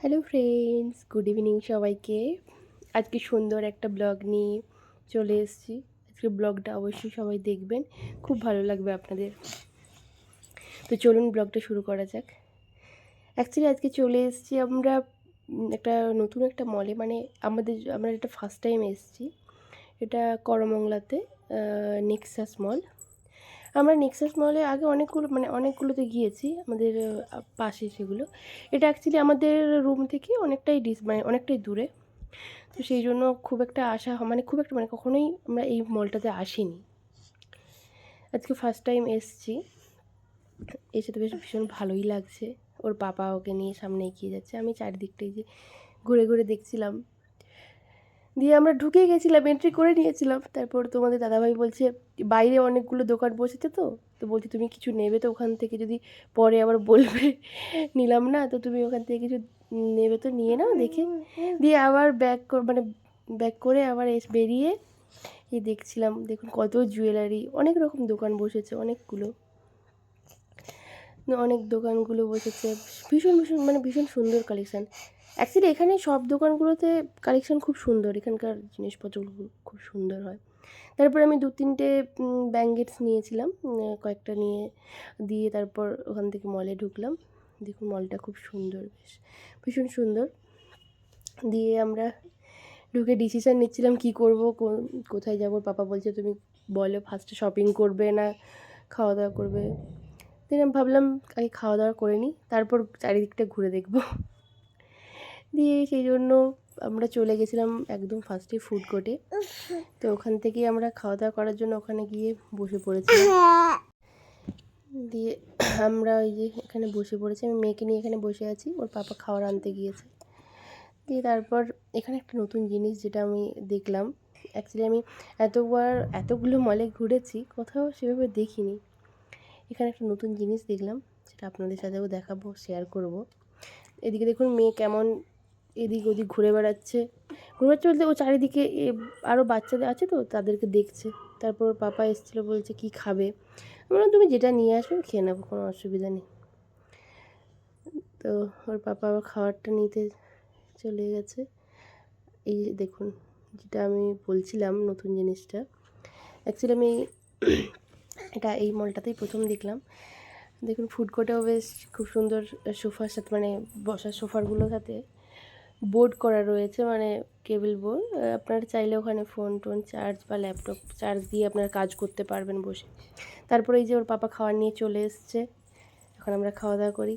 Hello friends, good evening সবাইকে। আজকে সুন্দর একটা ব্লগ নিয়ে চলে এসেছি। আজকে ব্লগটা অবশ্যই সবাই দেখবেন, খুব ভালো লাগবে আপনাদের। তো চলুন ব্লগটা শুরু করা যাক। অ্যাকচুয়ালি আজকে চলে এসেছি আমরা একটা নতুন একটা মলে, মানে আমরা এটা ফার্স্ট টাইম এসেছি। এটা করমঙ্গলাতে নেক্সাস মল। আমরা নেক্সাস মলে আগে অনেকগুলোতে গিয়েছি, আমাদের পাশে সেগুলো। এটা অ্যাকচুয়ালি আমাদের রুম থেকে অনেকটাই দূরে। তো সেই জন্য খুব একটা কখনোই আমরা এই মলটাতে আসিনি। আজকে ফার্স্ট টাইম এসেছি, এসে তো বেশ ভীষণ ভালোই লাগছে। ওর পাপা ওকে নিয়ে সামনে এগিয়ে যাচ্ছে, আমি চারিদিকটাই যে ঘুরে ঘুরে দেখছিলাম। দিয়ে আমরা ঢুকে গেছিলাম, এন্ট্রি করে নিয়েছিলাম। তারপর তোমাদের দাদাভাই বলছে বাইরে অনেকগুলো দোকান বসেছে, তো বলছি তুমি কিছু নেবে তো ওখান থেকে, যদি পরে আবার বলবে নিলাম না, তো তুমি ওখান থেকে কিছু নেবে তো নিয়ে নাও দেখে। দিয়ে আবার ব্যাক করে আবার বেরিয়ে এই দেখছিলাম, দেখুন কত জুয়েলারি, অনেক রকম দোকান বসেছে, অনেক দোকানগুলো বসেছে। ভীষণ ভীষণ ভীষণ সুন্দর কালেকশান। অ্যাকচুয়ালি এখানে সব দোকানগুলোতে কালেকশান খুব সুন্দর, এখানকার জিনিসপত্রগুলো খুব সুন্দর হয়। তারপরে আমি 2-3টে ব্যাঙ্গেটস নিয়েছিলাম, কয়েকটা দিয়ে তারপর ওখান থেকে মলে ঢুকলাম। দেখুন মলটা খুব সুন্দর, ভীষণ সুন্দর। দিয়ে আমরা ঢুকে ডিসিশান নিচ্ছিলাম কী করবো, কোথায় যাবো। পাপা বলছে তুমি বলো ফার্স্টে শপিং করবে না খাওয়া দাওয়া করবে। দিন আমি ভাবলাম আগে খাওয়া দাওয়া করে নিই, তারপর চারিদিকটা ঘুরে দেখব। দিয়ে সেই জন্য আমরা চলে গেছিলাম একদম ফার্স্টে ফুড কোর্টে। তো ওখান থেকেই আমরা খাওয়া দাওয়া করার জন্য ওখানে গিয়ে বসে পড়েছিলাম। দিয়ে আমরা ওই যে এখানে বসে পড়েছি, আমি মেয়েকে নিয়ে এখানে বসে আছি, ওর পাপা খাবার আনতে গিয়েছে। দিয়ে তারপর এখানে একটা নতুন জিনিস যেটা আমি দেখলাম, অ্যাকচুয়ালি আমি এতগুলো মলে ঘুরেছি, কোথাও সেভাবে দেখিনি। এখানে একটা নতুন জিনিস দেখলাম, সেটা আপনাদের সাথেও দেখাবো, শেয়ার করব। এদিকে দেখুন মেয়ে কেমন এদিক ওদিক ঘুরে বেড়াচ্ছে বলতে ও চারিদিকে আরও বাচ্চাদের আছে তো তাদেরকে দেখছে। তারপর ওর পাপা এসেছিলো, বলছে কি খাবে, বললাম তুমি যেটা নিয়ে আসবে খেয়ে নেবো, কোনো অসুবিধা নেই। তো ওর পাপা আবার খাবারটা নিতে চলে গেছে। এই যে দেখুন, যেটা আমি বলছিলাম নতুন জিনিসটা, অ্যাকচুয়ালি আমি এই মলটাতেই প্রথম দেখলাম। দেখুন ফুড কোর্টেও বেশ খুব সুন্দর সোফার সাথে, বসার সোফারগুলোর সাথে বোর্ড করা রয়েছে, কেবল বোর্ড। আপনারা চাইলে ওখানে ফোন টোন চার্জ বা ল্যাপটপ চার্জ দিয়ে আপনারা কাজ করতে পারবেন বসে। তারপরে এই যে ওর পাপা খাবার নিয়ে চলে এসছে, এখন আমরা খাওয়া দাওয়া করি।